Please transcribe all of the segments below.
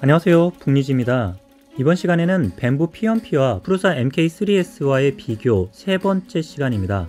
안녕하세요, 북리지입니다. 이번 시간에는 벤부 P1P와 프루사 MK3S와의 비교 세 번째 시간입니다.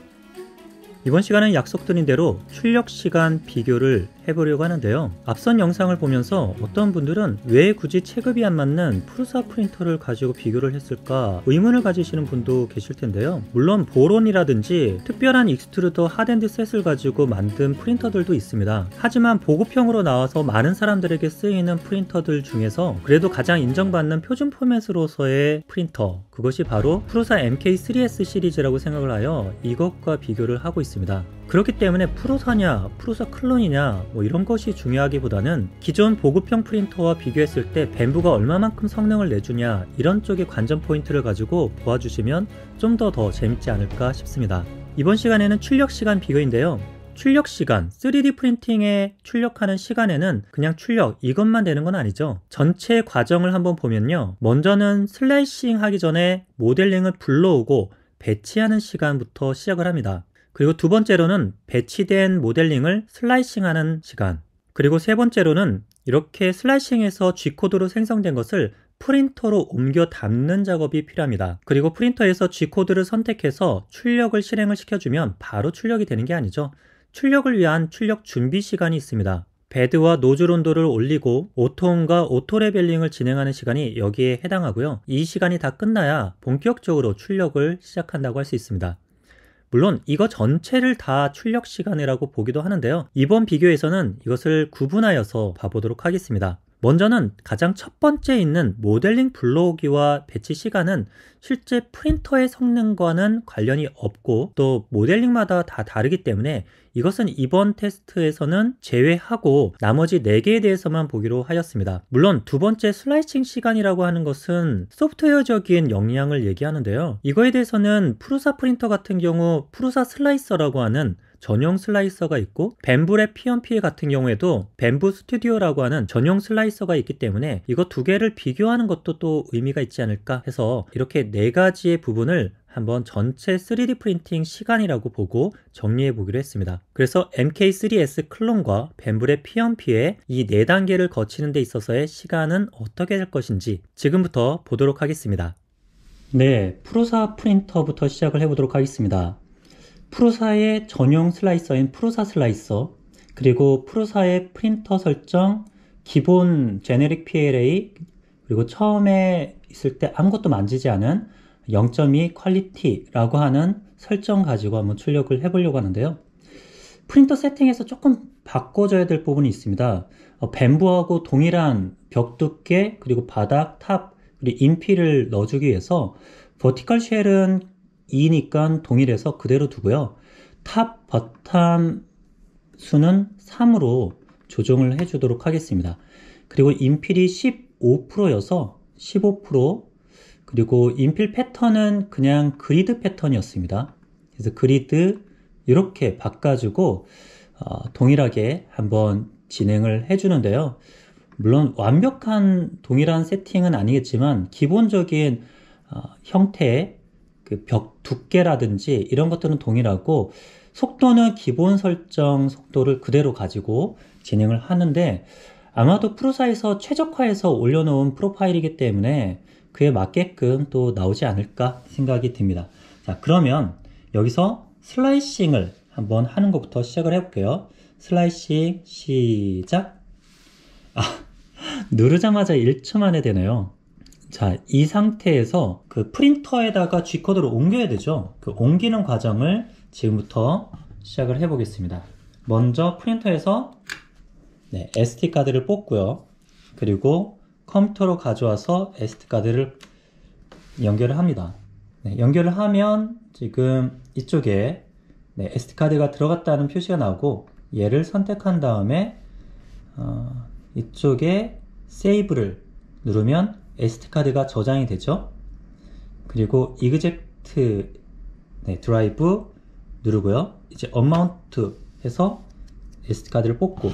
이번 시간은 약속드린 대로 출력 시간 비교를 해보려고 하는데요. 앞선 영상을 보면서 어떤 분들은 왜 굳이 체급이 안 맞는 프루사 프린터를 가지고 비교를 했을까 의문을 가지시는 분도 계실 텐데요. 물론 보론이라든지 특별한 익스트루더 하드엔드 셋을 가지고 만든 프린터들도 있습니다. 하지만 보급형으로 나와서 많은 사람들에게 쓰이는 프린터들 중에서 그래도 가장 인정받는 표준 포맷으로서의 프린터, 그것이 바로 프루사 MK3S 시리즈라고 생각을 하여 이것과 비교를 하고 있습니다. 그렇기 때문에 프루사냐 프루사 클론이냐 이런 것이 중요하기보다는 기존 보급형 프린터와 비교했을 때 벤부가 얼마만큼 성능을 내주냐 이런 쪽의 관전 포인트를 가지고 보아주시면 좀 더 재밌지 않을까 싶습니다. 이번 시간에는 출력 시간 비교인데요. 출력 시간, 3D 프린팅에 출력하는 시간에는 그냥 출력 이것만 되는 건 아니죠. 전체 과정을 한번 보면요. 먼저는 슬라이싱 하기 전에 모델링을 불러오고 배치하는 시간부터 시작을 합니다. 그리고 두 번째로는 배치된 모델링을 슬라이싱하는 시간, 그리고 세 번째로는 이렇게 슬라이싱해서 G코드로 생성된 것을 프린터로 옮겨 담는 작업이 필요합니다. 그리고 프린터에서 G코드를 선택해서 출력을 실행을 시켜주면 바로 출력이 되는 게 아니죠. 출력을 위한 출력 준비 시간이 있습니다. 베드와 노즐 온도를 올리고 오토온과 오토 레벨링을 진행하는 시간이 여기에 해당하고요. 이 시간이 다 끝나야 본격적으로 출력을 시작한다고 할 수 있습니다. 물론 이거 전체를 다 출력 시간이라고 보기도 하는데요. 이번 비교에서는 이것을 구분하여서 봐보도록 하겠습니다. 먼저는 가장 첫 번째 있는 모델링 불러오기와 배치 시간은 실제 프린터의 성능과는 관련이 없고 또 모델링마다 다 다르기 때문에 이것은 이번 테스트에서는 제외하고 나머지 4개에 대해서만 보기로 하였습니다. 물론 두 번째 슬라이싱 시간이라고 하는 것은 소프트웨어적인 역량을 얘기하는데요. 이거에 대해서는 프루사 프린터 같은 경우 프루사 슬라이서라고 하는 전용 슬라이서가 있고 벤부의 P1P 같은 경우에도 벤부 스튜디오라고 하는 전용 슬라이서가 있기 때문에 이거 두 개를 비교하는 것도 또 의미가 있지 않을까 해서 이렇게 4가지의 부분을 한번 전체 3D 프린팅 시간이라고 보고 정리해 보기로 했습니다. 그래서 MK3S 클론과 벤부의 P1P의 이 4단계를 거치는 데 있어서의 시간은 어떻게 될 것인지 지금부터 보도록 하겠습니다. 네, 프루사 프린터부터 시작을 해보도록 하겠습니다. 프루사의 전용 슬라이서인 프루사 슬라이서, 그리고 프루사의 프린터 설정, 기본 제네릭 PLA, 그리고 처음에 있을 때 아무것도 만지지 않은 0.2 퀄리티라고 하는 설정 가지고 한번 출력을 해보려고 하는데요. 프린터 세팅에서 조금 바꿔줘야 될 부분이 있습니다. 벤부하고 동일한 벽 두께, 그리고 바닥, 탑, 그리고 인피를 넣어주기 위해서 버티컬 쉘은 2니까 동일해서 그대로 두고요. 탑, 버텀 수는 3으로 조정을 해주도록 하겠습니다. 그리고 인필이 15%여서 15%, 그리고 인필 패턴은 그냥 그리드 패턴이었습니다. 그래서 그리드 이렇게 바꿔주고 동일하게 한번 진행을 해주는데요. 물론 완벽한 동일한 세팅은 아니겠지만 기본적인 형태의 그 벽 두께라든지 이런 것들은 동일하고 속도는 기본 설정 속도를 그대로 가지고 진행을 하는데 아마도 프루사에서 최적화해서 올려놓은 프로파일이기 때문에 그에 맞게끔 또 나오지 않을까 생각이 듭니다. 자, 그러면 여기서 슬라이싱을 한번 하는 것부터 시작을 해볼게요. 슬라이싱 시작. 누르자마자 1초 만에 되네요. 자, 이 상태에서 그 프린터에다가 G코드를 옮겨야 되죠. 그 옮기는 과정을 지금부터 시작을 해 보겠습니다. 먼저 프린터에서 SD카드를 뽑고요. 그리고 컴퓨터로 가져와서 SD카드를 연결을 합니다. 연결을 하면 지금 이쪽에 SD카드가 들어갔다는 표시가 나오고 얘를 선택한 다음에 이쪽에 세이브를 누르면 SD카드가 저장이 되죠. 그리고 이그젝트 드라이브 누르고요. 이제 어마운트 해서 SD카드를 뽑고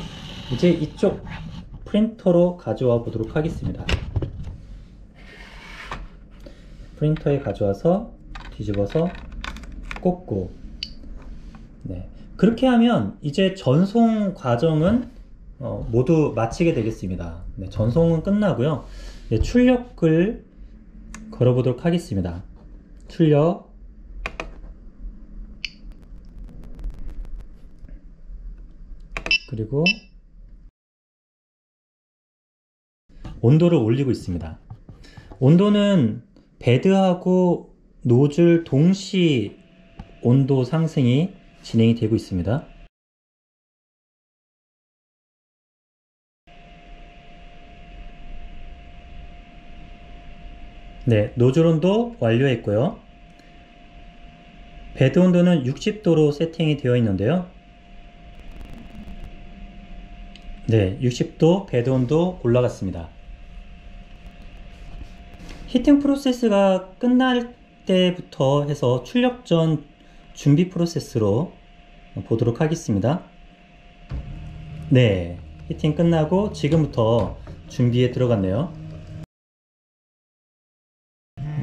이제 이쪽 프린터로 가져와 보도록 하겠습니다. 프린터에 가져와서 뒤집어서 꽂고 그렇게 하면 이제 전송 과정은 모두 마치게 되겠습니다. 네, 전송은 끝나고요. 네, 출력을 걸어보도록 하겠습니다. 출력. 그리고 온도를 올리고 있습니다. 온도는 베드하고 노즐 동시 온도 상승이 진행이 되고 있습니다. 네, 노즐 온도 완료했고요. 베드 온도는 60도로 세팅이 되어 있는데요. 네, 60도 베드 온도 올라갔습니다. 히팅 프로세스가 끝날 때부터 해서 출력 전 준비 프로세스로 보도록 하겠습니다. 네, 히팅 끝나고 지금부터 준비에 들어갔네요.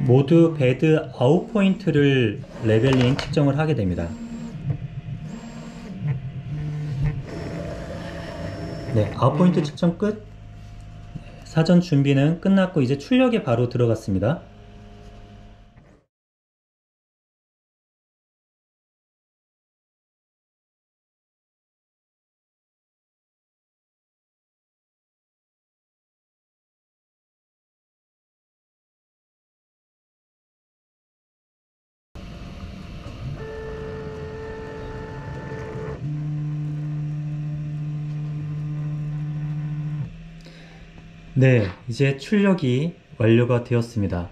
모두 베드 아웃 포인트를 레벨링 측정을 하게 됩니다. 네, 아웃 포인트 측정 끝. 사전 준비는 끝났고 이제 출력에 바로 들어갔습니다. 네, 이제 출력이 완료가 되었습니다.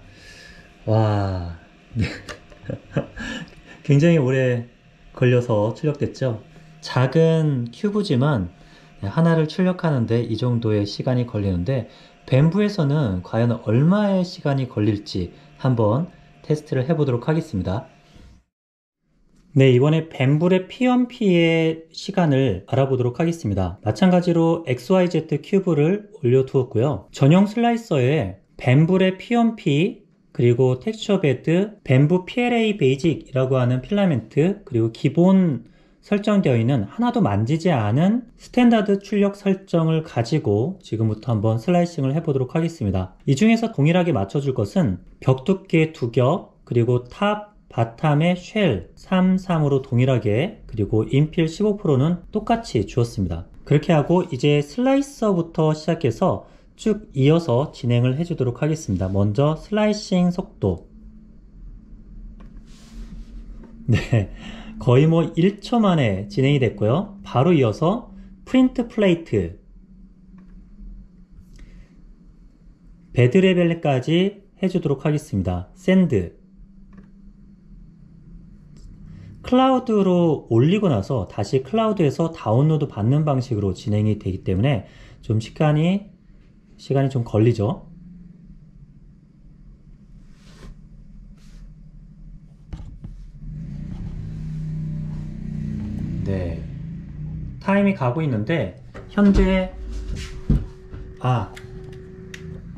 와, 네. 굉장히 오래 걸려서 출력됐죠. 작은 큐브지만 하나를 출력하는데 이 정도의 시간이 걸리는데 밴부에서는 과연 얼마의 시간이 걸릴지 한번 테스트를 해보도록 하겠습니다. 네, 이번에 밴불의 P1P의 시간을 알아보도록 하겠습니다. 마찬가지로 XYZ 큐브를 올려두었고요. 전용 슬라이서에 밴불의 P1P, 그리고 텍스처 베드, 밴부 PLA 베이직이라고 하는 필라멘트, 그리고 기본 설정되어 있는 하나도 만지지 않은 스탠다드 출력 설정을 가지고 지금부터 한번 슬라이싱을 해보도록 하겠습니다. 이 중에서 동일하게 맞춰줄 것은 벽 두께 2겹, 그리고 탑, 바텀의 쉘 3, 3으로 동일하게, 그리고 인필 15%는 똑같이 주었습니다. 그렇게 하고 이제 슬라이서부터 시작해서 쭉 이어서 진행을 해주도록 하겠습니다. 먼저 슬라이싱 속도. 네, 거의 뭐 1초 만에 진행이 됐고요. 바로 이어서 프린트 플레이트, 베드 레벨까지 해주도록 하겠습니다. 샌드. 클라우드로 올리고 나서 다시 클라우드에서 다운로드 받는 방식으로 진행이 되기 때문에 좀 시간이 좀 걸리죠. 네, 타임이 가고 있는데 현재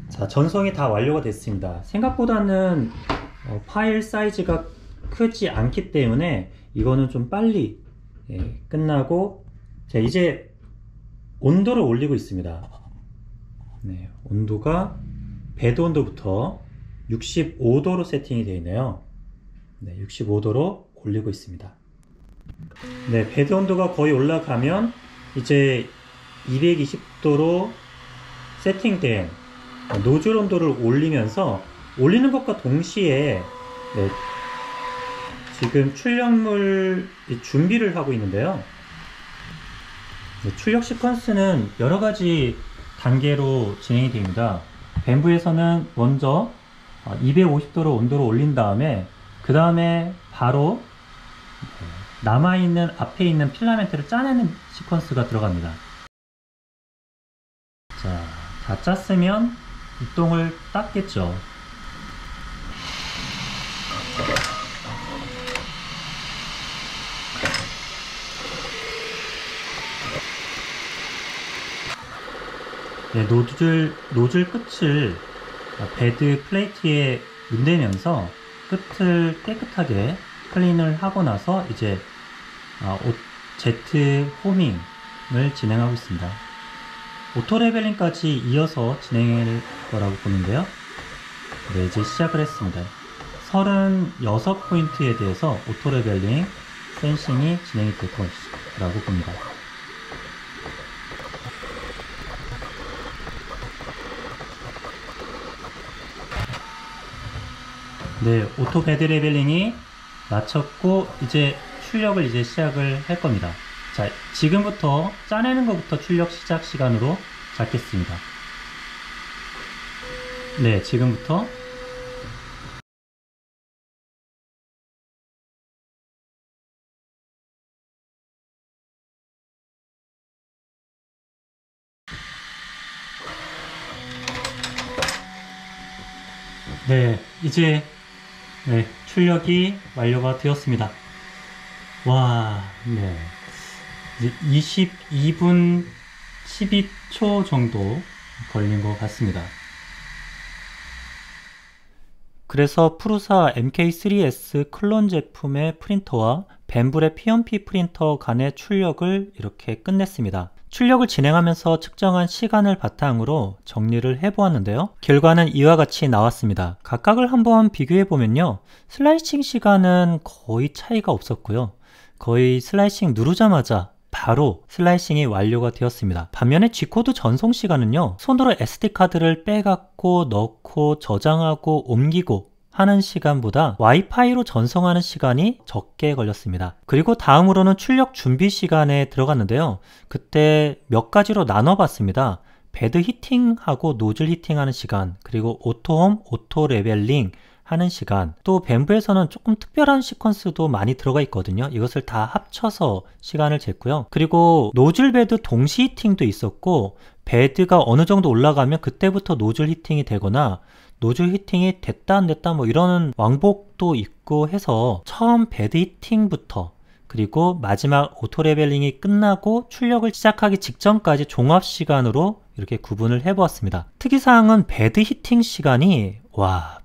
자, 전송이 다 완료가 됐습니다. 생각보다는 파일 사이즈가 크지 않기 때문에 이거는 좀 빨리 끝나고, 자, 이제 온도를 올리고 있습니다. 네, 온도가 베드 온도부터 65도로 세팅이 되어 있네요. 네, 65도로 올리고 있습니다. 네, 베드 온도가 거의 올라가면 이제 220도로 세팅된 노즐 온도를 올리면서, 올리는 것과 동시에 네, 지금 출력물 준비를 하고 있는데요. 네, 출력 시퀀스는 여러가지 단계로 진행이 됩니다. 밴부에서는 먼저 250도로 온도를 올린 다음에 그 다음에 바로 남아있는 앞에 있는 필라멘트를 짜내는 시퀀스가 들어갑니다. 자, 다 짰으면 이 똥을 닦겠죠. 네, 노즐 끝을 베드 플레이트에 문대면서 끝을 깨끗하게 클린을 하고 나서 이제 제트 호밍을 진행하고 있습니다. 오토 레벨링까지 이어서 진행할 거라고 보는데요. 네, 이제 시작을 했습니다. 36포인트에 대해서 오토 레벨링 센싱이 진행이 될 것이라고 봅니다. 네, 오토 배드 레벨링이 마쳤고 이제 출력을 이제 시작을 할 겁니다. 자, 지금부터 짜내는 것부터 출력 시작 시간으로 잡겠습니다. 네, 지금부터 네, 이제 네, 출력이 완료가 되었습니다. 와, 네. 이제 22분 12초 정도 걸린 것 같습니다. 그래서 프루사 MK3S 클론 제품의 프린터와 벤불의 P&P 프린터 간의 출력을 이렇게 끝냈습니다. 출력을 진행하면서 측정한 시간을 바탕으로 정리를 해보았는데요. 결과는 이와 같이 나왔습니다. 각각을 한번 비교해보면요. 슬라이싱 시간은 거의 차이가 없었고요. 거의 슬라이싱 누르자마자 바로 슬라이싱이 완료가 되었습니다. 반면에 G코드 전송 시간은요. 손으로 SD카드를 빼갖고 넣고 저장하고 옮기고 하는 시간보다 와이파이로 전송하는 시간이 적게 걸렸습니다. 그리고 다음으로는 출력 준비 시간에 들어갔는데요. 그때 몇 가지로 나눠봤습니다. 배드 히팅하고 노즐 히팅하는 시간, 그리고 오토홈, 오토 레벨링 하는 시간, 또 벤브에서는 조금 특별한 시퀀스도 많이 들어가 있거든요. 이것을 다 합쳐서 시간을 쟀고요. 그리고 노즐 배드 동시 히팅도 있었고, 배드가 어느 정도 올라가면 그때부터 노즐 히팅이 되거나 노즐 히팅이 됐다 안 됐다 뭐 이런 왕복도 있고 해서 처음 배드 히팅부터 그리고 마지막 오토 레벨링이 끝나고 출력을 시작하기 직전까지 종합 시간으로 이렇게 구분을 해보았습니다. 특이사항은 배드 히팅 시간이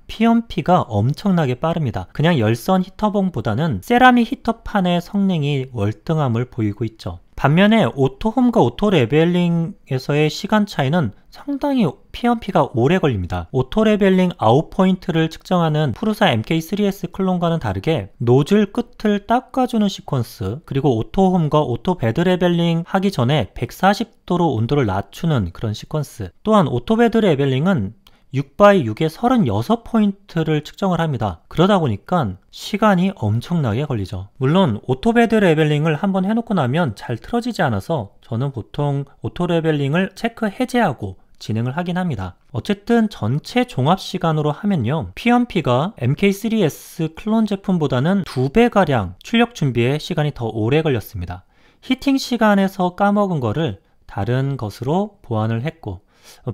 P&P가 엄청나게 빠릅니다. 그냥 열선 히터봉보다는 세라믹 히터판의 성능이 월등함을 보이고 있죠. 반면에 오토홈과 오토 레벨링에서의 시간 차이는 상당히 P&P가 오래 걸립니다. 오토 레벨링 아웃포인트를 측정하는 프루사 MK3S 클론과는 다르게 노즐 끝을 닦아주는 시퀀스, 그리고 오토홈과 오토 배드 레벨링 하기 전에 140도로 온도를 낮추는 그런 시퀀스, 또한 오토 배드 레벨링은 6x6에 36포인트를 측정을 합니다. 그러다 보니까 시간이 엄청나게 걸리죠. 물론 오토배드 레벨링을 한번 해놓고 나면 잘 틀어지지 않아서 저는 보통 오토 레벨링을 체크 해제하고 진행을 하긴 합니다. 어쨌든 전체 종합 시간으로 하면요, P&P가 MK3S 클론 제품보다는 2배가량 출력 준비에 시간이 더 오래 걸렸습니다. 히팅 시간에서 까먹은 거를 다른 것으로 보완을 했고,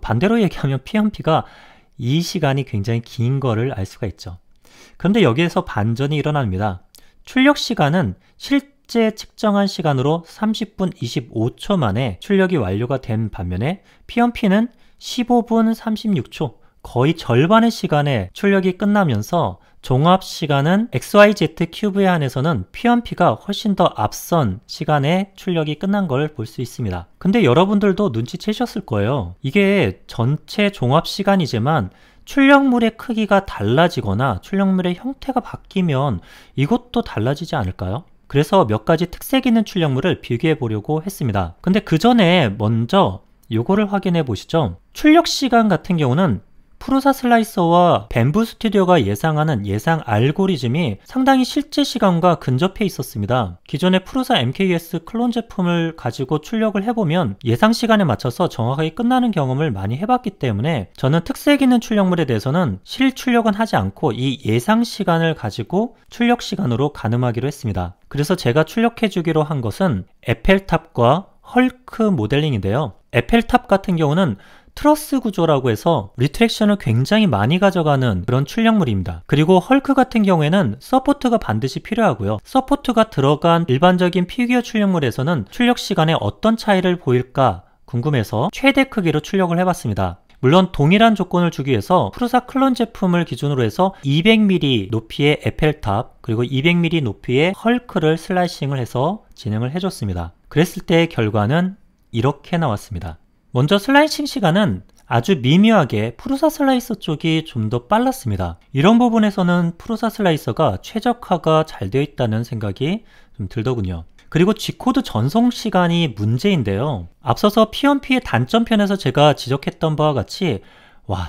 반대로 얘기하면 P&P가 이 시간이 굉장히 긴 거를 알 수가 있죠. 그런데 여기에서 반전이 일어납니다. 출력 시간은 실제 측정한 시간으로 30분 25초 만에 출력이 완료가 된 반면에 P&P는 15분 36초, 거의 절반의 시간에 출력이 끝나면서 종합 시간은 XYZ 큐브에 한해서는 P&P가 훨씬 더 앞선 시간에 출력이 끝난 걸 볼 수 있습니다. 근데 여러분들도 눈치채셨을 거예요. 이게 전체 종합 시간이지만 출력물의 크기가 달라지거나 출력물의 형태가 바뀌면 이것도 달라지지 않을까요? 그래서 몇 가지 특색 있는 출력물을 비교해 보려고 했습니다. 근데 그 전에 먼저 요거를 확인해 보시죠. 출력 시간 같은 경우는 프루사 슬라이서와 벤부 스튜디오가 예상하는 예상 알고리즘이 상당히 실제 시간과 근접해 있었습니다. 기존의 프루사 MKS 클론 제품을 가지고 출력을 해보면 예상 시간에 맞춰서 정확하게 끝나는 경험을 많이 해봤기 때문에 저는 특색 있는 출력물에 대해서는 실출력은 하지 않고 이 예상 시간을 가지고 출력 시간으로 가늠하기로 했습니다. 그래서 제가 출력해주기로 한 것은 에펠탑과 헐크 모델링인데요. 에펠탑 같은 경우는 트러스 구조라고 해서 리트랙션을 굉장히 많이 가져가는 그런 출력물입니다. 그리고 헐크 같은 경우에는 서포트가 반드시 필요하고요. 서포트가 들어간 일반적인 피규어 출력물에서는 출력 시간에 어떤 차이를 보일까 궁금해서 최대 크기로 출력을 해봤습니다. 물론 동일한 조건을 주기 위해서 프루사 클론 제품을 기준으로 해서 200mm 높이의 에펠탑 그리고 200mm 높이의 헐크를 슬라이싱을 해서 진행을 해줬습니다. 그랬을 때의 결과는 이렇게 나왔습니다. 먼저 슬라이싱 시간은 아주 미묘하게 프루사 슬라이서 쪽이 좀 더 빨랐습니다. 이런 부분에서는 프루사 슬라이서가 최적화가 잘 되어 있다는 생각이 좀 들더군요. 그리고 G코드 전송 시간이 문제인데요. 앞서서 P1P의 단점편에서 제가 지적했던 바와 같이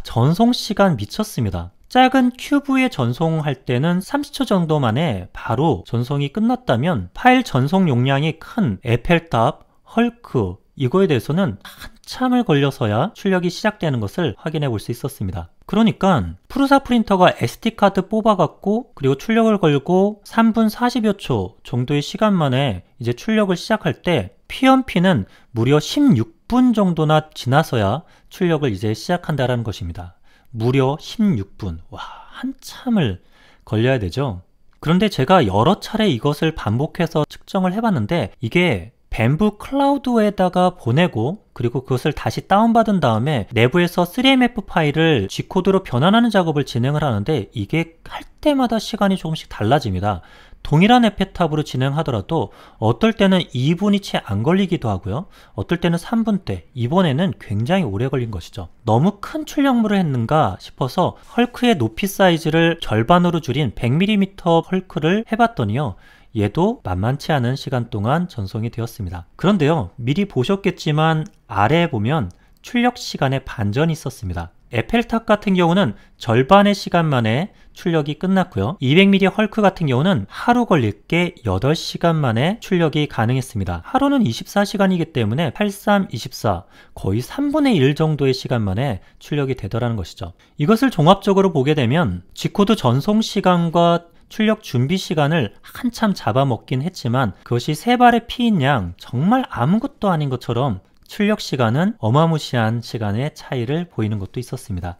전송 시간 미쳤습니다. 작은 큐브에 전송할 때는 30초 정도 만에 바로 전송이 끝났다면 파일 전송 용량이 큰 에펠탑, 헐크 이거에 대해서는 한참을 걸려서야 출력이 시작되는 것을 확인해 볼 수 있었습니다. 그러니까 프루사 프린터가 SD카드 뽑아갖고 그리고 출력을 걸고 3분 40여 초 정도의 시간 만에 이제 출력을 시작할 때 P1P는 무려 16분 정도나 지나서야 출력을 이제 시작한다라는 것입니다. 무려 16분. 한참을 걸려야 되죠. 그런데 제가 여러 차례 이것을 반복해서 측정을 해봤는데 이게 벤부 클라우드에다가 보내고 그리고 그것을 다시 다운받은 다음에 내부에서 3MF 파일을 G코드로 변환하는 작업을 진행을 하는데 이게 할 때마다 시간이 조금씩 달라집니다. 동일한 에펠탑으로 진행하더라도 어떨 때는 2분이 채 안 걸리기도 하고요. 어떨 때는 3분대, 이번에는 굉장히 오래 걸린 것이죠. 너무 큰 출력물을 했는가 싶어서 헐크의 높이 사이즈를 절반으로 줄인 100mm 헐크를 해봤더니요. 얘도 만만치 않은 시간 동안 전송이 되었습니다. 그런데요, 미리 보셨겠지만 아래에 보면 출력 시간에 반전이 있었습니다. 에펠탑 같은 경우는 절반의 시간 만에 출력이 끝났고요. 200mm 헐크 같은 경우는 하루 걸릴 게 8시간 만에 출력이 가능했습니다. 하루는 24시간이기 때문에 83, 24 거의 3분의 1 정도의 시간 만에 출력이 되더라는 것이죠. 이것을 종합적으로 보게 되면 G코드 전송 시간과 출력 준비 시간을 한참 잡아먹긴 했지만 그것이 3발의 피인 양 정말 아무것도 아닌 것처럼 출력 시간은 어마무시한 시간의 차이를 보이는 것도 있었습니다.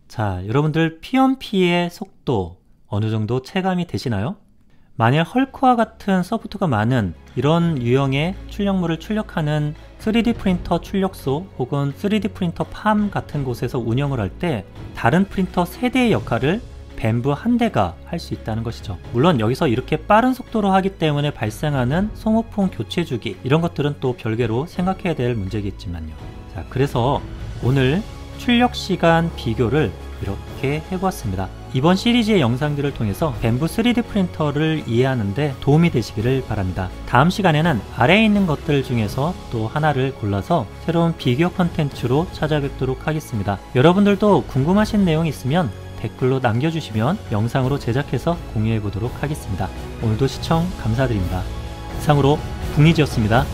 자, 여러분들 P1P의 속도 어느 정도 체감이 되시나요? 만약 헐크와 같은 소프트가 많은 이런 유형의 출력물을 출력하는 3D 프린터 출력소 혹은 3D 프린터 팜 같은 곳에서 운영을 할 때 다른 프린터 3대의 역할을 벤부 한 대가 할 수 있다는 것이죠. 물론 여기서 이렇게 빠른 속도로 하기 때문에 발생하는 소모품 교체 주기 이런 것들은 또 별개로 생각해야 될 문제겠지만요. 자, 그래서 오늘 출력 시간 비교를 이렇게 해보았습니다. 이번 시리즈의 영상들을 통해서 벤부 3D 프린터를 이해하는데 도움이 되시기를 바랍니다. 다음 시간에는 아래에 있는 것들 중에서 또 하나를 골라서 새로운 비교 컨텐츠로 찾아뵙도록 하겠습니다. 여러분들도 궁금하신 내용이 있으면 댓글로 남겨주시면 영상으로 제작해서 공유해 보도록 하겠습니다. 오늘도 시청 감사드립니다. 이상으로 북리지였습니다.